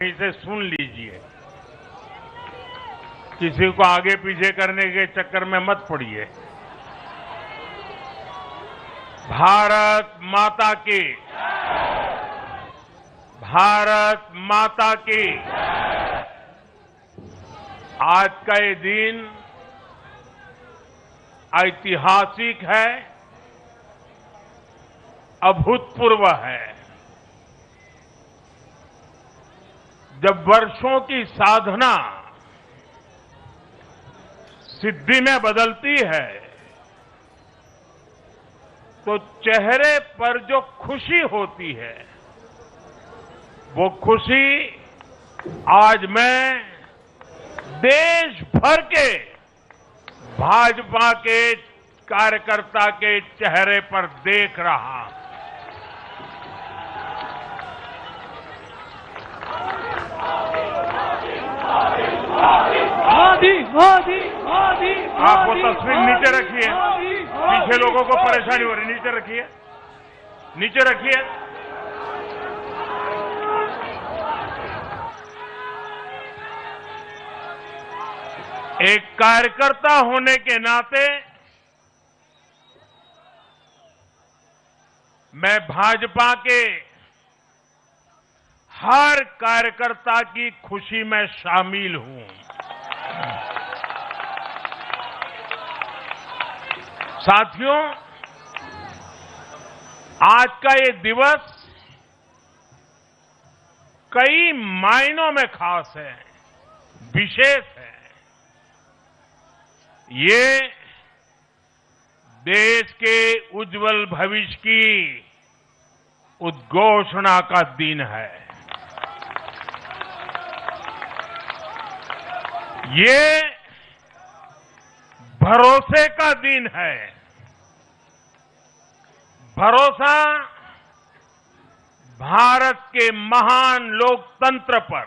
इसे सुन लीजिए। किसी को आगे पीछे करने के चक्कर में मत पड़िए। भारत माता की, भारत माता की। आज का ये दिन ऐतिहासिक है, अभूतपूर्व है। जब वर्षों की साधना सिद्धि में बदलती है तो चेहरे पर जो खुशी होती है वो खुशी आज मैं देश भर के भाजपा के कार्यकर्ता के चेहरे पर देख रहा हूं। आप वो तस्वीर नीचे रखिए, पीछे लोगों को परेशानी हो रही, नीचे रखिए, नीचे रखिए। एक कार्यकर्ता होने के नाते मैं भाजपा के हर कार्यकर्ता की खुशी में शामिल हूं। साथियों, आज का ये दिवस कई मायनों में खास है, विशेष है। ये देश के उज्जवल भविष्य की उद्घोषणा का दिन है। ये भरोसे का दिन है। भरोसा भारत के महान लोकतंत्र पर,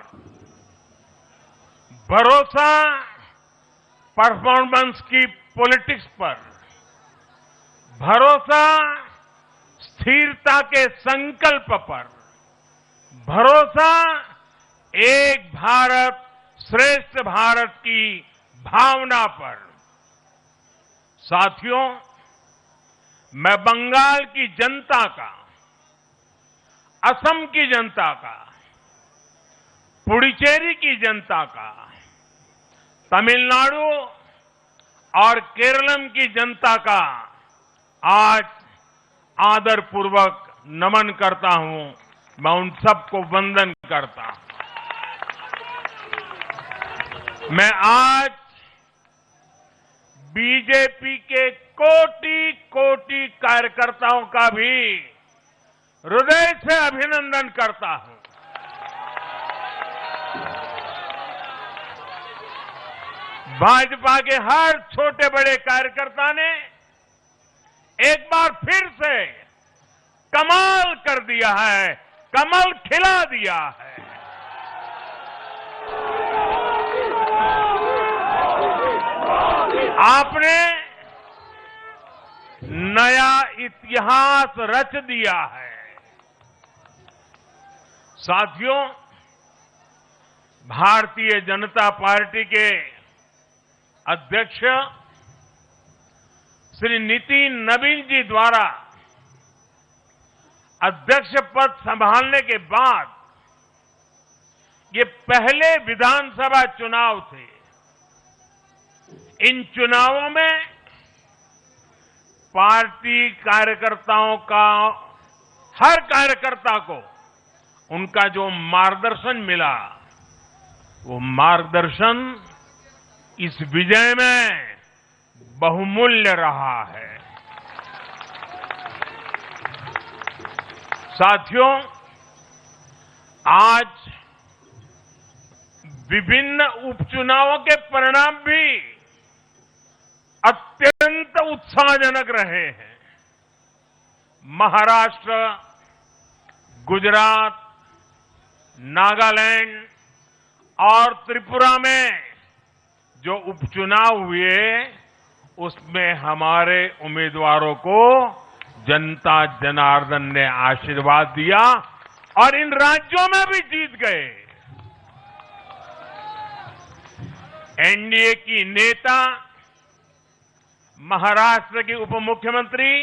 भरोसा परफॉर्मेंस की पॉलिटिक्स पर, भरोसा स्थिरता के संकल्प पर, भरोसा एक भारत श्रेष्ठ भारत की भावना पर। साथियों, मैं बंगाल की जनता का, असम की जनता का, पुडुचेरी की जनता का, तमिलनाडु और केरलम की जनता का आज आदरपूर्वक नमन करता हूं। मैं उन सबको वंदन करता हूं। मैं आज बीजेपी के कोटि कोटि कार्यकर्ताओं का भी हृदय से अभिनंदन करता हूं। भाजपा के हर छोटे बड़े कार्यकर्ता ने एक बार फिर से कमाल कर दिया है, कमल खिला दिया है। आपने नया इतिहास रच दिया है। साथियों, भारतीय जनता पार्टी के अध्यक्ष श्री नितिन नवीन जी द्वारा अध्यक्ष पद संभालने के बाद ये पहले विधानसभा चुनाव थे। इन चुनावों में पार्टी कार्यकर्ताओं का, हर कार्यकर्ता को उनका जो मार्गदर्शन मिला, वो मार्गदर्शन इस विजय में बहुमूल्य रहा है। साथियों, आज विभिन्न उपचुनावों के परिणाम भी अत्यंत उत्साहजनक रहे हैं। महाराष्ट्र, गुजरात, नागालैंड और त्रिपुरा में जो उपचुनाव हुए उसमें हमारे उम्मीदवारों को जनता जनार्दन ने आशीर्वाद दिया और इन राज्यों में भी जीत गए। एनडीए की नेता, महाराष्ट्र की उप मुख्यमंत्री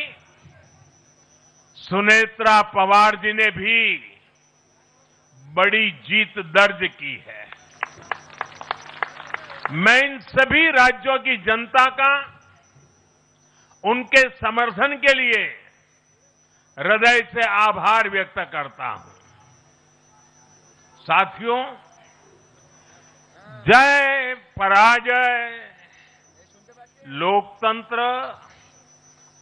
सुनेत्रा पवार जी ने भी बड़ी जीत दर्ज की है। मैं इन सभी राज्यों की जनता का उनके समर्थन के लिए हृदय से आभार व्यक्त करता हूं। साथियों, जय पराजय लोकतंत्र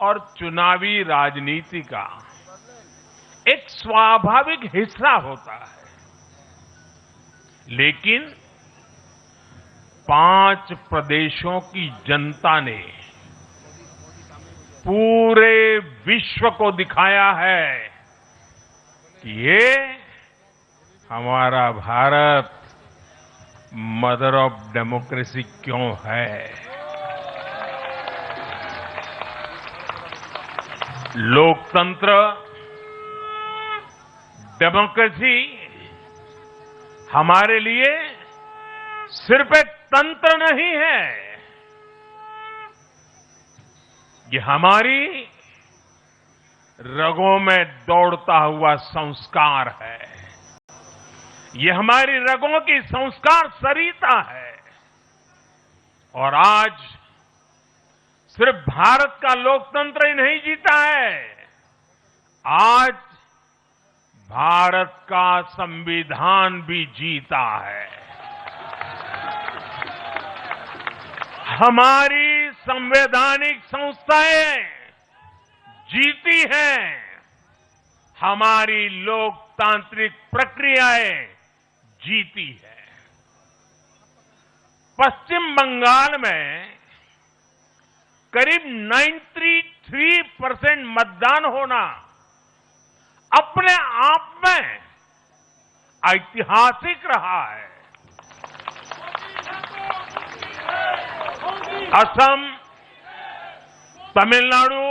और चुनावी राजनीति का एक स्वाभाविक हिस्सा होता है, लेकिन 5 प्रदेशों की जनता ने पूरे विश्व को दिखाया है कि ये हमारा भारत मदर ऑफ डेमोक्रेसी क्यों है। लोकतंत्र, डेमोक्रेसी हमारे लिए सिर्फ एक तंत्र नहीं है, ये हमारी रगों में दौड़ता हुआ संस्कार है। ये हमारी रगों की संस्कार सरिता है। और आज सिर्फ भारत का लोकतंत्र ही नहीं जीता है, आज भारत का संविधान भी जीता है। हमारी संवैधानिक संस्थाएं जीती हैं, हमारी लोकतांत्रिक प्रक्रियाएं जीती है। पश्चिम बंगाल में करीब 93% मतदान होना अपने आप में ऐतिहासिक रहा है। असम, तमिलनाडु,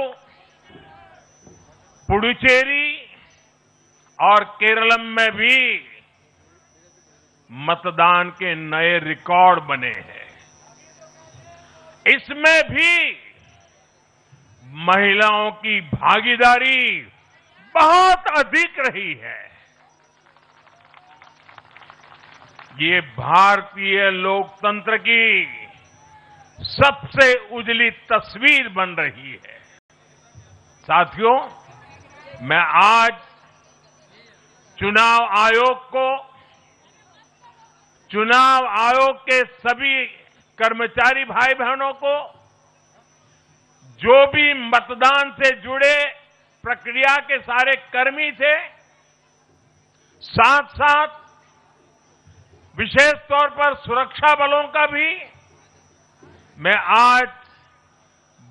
पुडुचेरी और केरलम में भी मतदान के नए रिकॉर्ड बने हैं। इसमें भी महिलाओं की भागीदारी बहुत अधिक रही है। ये भारतीय लोकतंत्र की सबसे उजली तस्वीर बन रही है। साथियों, मैं आज चुनाव आयोग के सभी कर्मचारी भाई बहनों को, जो भी मतदान से जुड़े प्रक्रिया के सारे कर्मी थे, साथ साथ विशेष तौर पर सुरक्षा बलों का भी मैं आज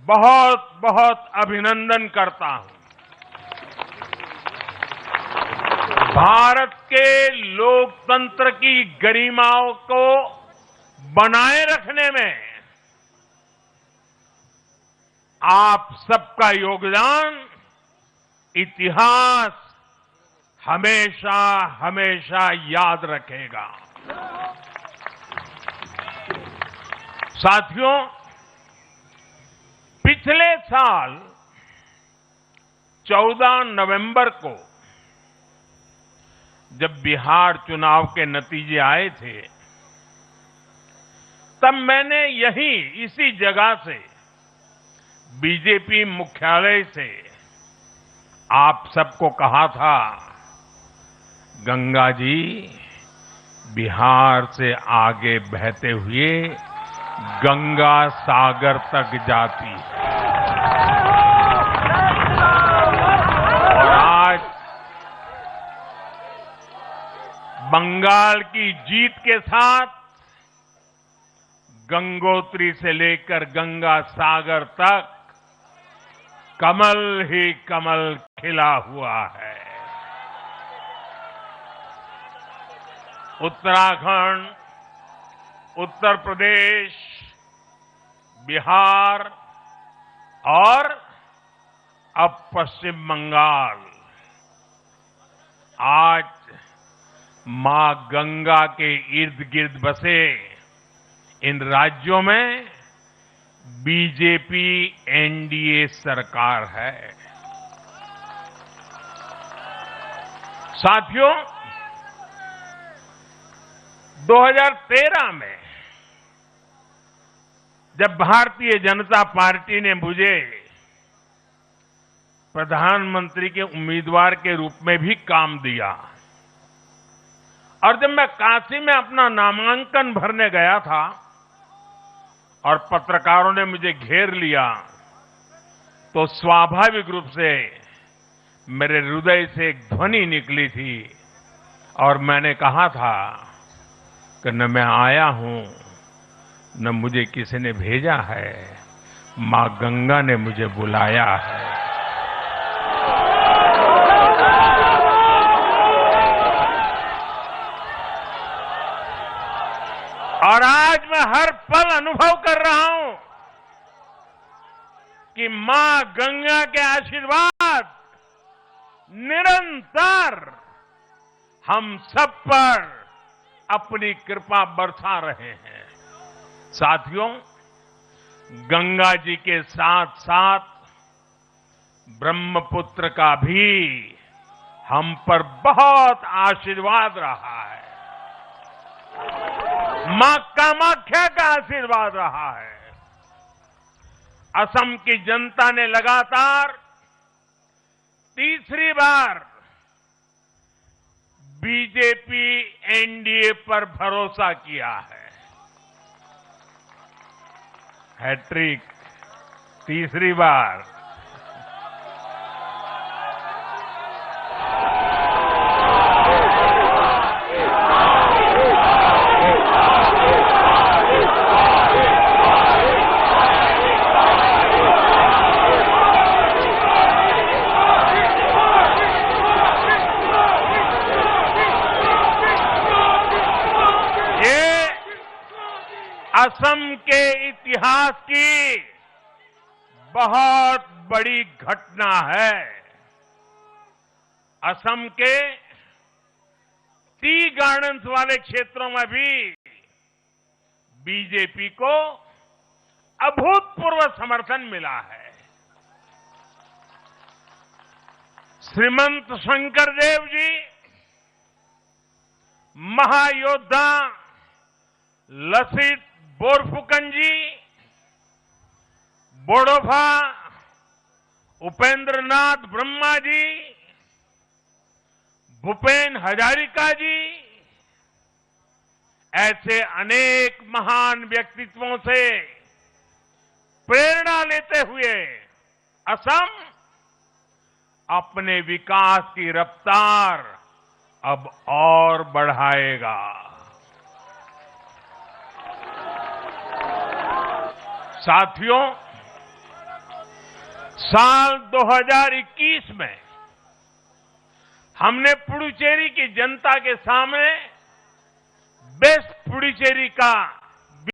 बहुत बहुत अभिनंदन करता हूं। भारत के लोकतंत्र की गरिमाओं को बनाए रखने में आप सबका योगदान इतिहास हमेशा हमेशा याद रखेगा। साथियों, पिछले साल 14 नवंबर को जब बिहार चुनाव के नतीजे आए थे, तब मैंने इसी जगह से बीजेपी मुख्यालय से आप सबको कहा था, गंगा जी बिहार से आगे बहते हुए गंगा सागर तक जाती है। और आज बंगाल की जीत के साथ गंगोत्री से लेकर गंगा सागर तक कमल ही कमल खिला हुआ है। उत्तराखंड, उत्तर प्रदेश, बिहार और अब पश्चिम बंगाल आज मां गंगा के इर्द गिर्द बसे इन राज्यों में बीजेपी एनडीए सरकार है। साथियों, 2013 में जब भारतीय जनता पार्टी ने मुझे प्रधानमंत्री के उम्मीदवार के रूप में भी काम दिया और जब मैं काशी में अपना नामांकन भरने गया था और पत्रकारों ने मुझे घेर लिया, तो स्वाभाविक रूप से मेरे हृदय से एक ध्वनि निकली थी और मैंने कहा था कि न मैं आया हूं, न मुझे किसी ने भेजा है, मां गंगा ने मुझे बुलाया है। और आज मैं हर पल अनुभव कर रहा हूं कि मां गंगा के आशीर्वाद निरंतर हम सब पर अपनी कृपा बरसा रहे हैं। साथियों, गंगा जी के साथ साथ ब्रह्मपुत्र का भी हम पर बहुत आशीर्वाद रहा है। मां कामाख्या का आशीर्वाद रहा है। असम की जनता ने लगातार तीसरी बार बीजेपी एनडीए पर भरोसा किया है। हैट्रिक, तीसरी बार। असम के इतिहास की बहुत बड़ी घटना है। असम के टी गार्डन्स वाले क्षेत्रों में भी बीजेपी को अभूतपूर्व समर्थन मिला है। श्रीमंत शंकरदेव जी, महायोद्धा लसित बोरफुकन जी, बोडोफा उपेंद्रनाथ ब्रह्मा जी, भूपेन हजारिका जी, ऐसे अनेक महान व्यक्तित्वों से प्रेरणा लेते हुए असम अपने विकास की रफ्तार अब और बढ़ाएगा। साथियों, साल 2021 में हमने पुडुचेरी की जनता के सामने बेस्ट पुडुचेरी का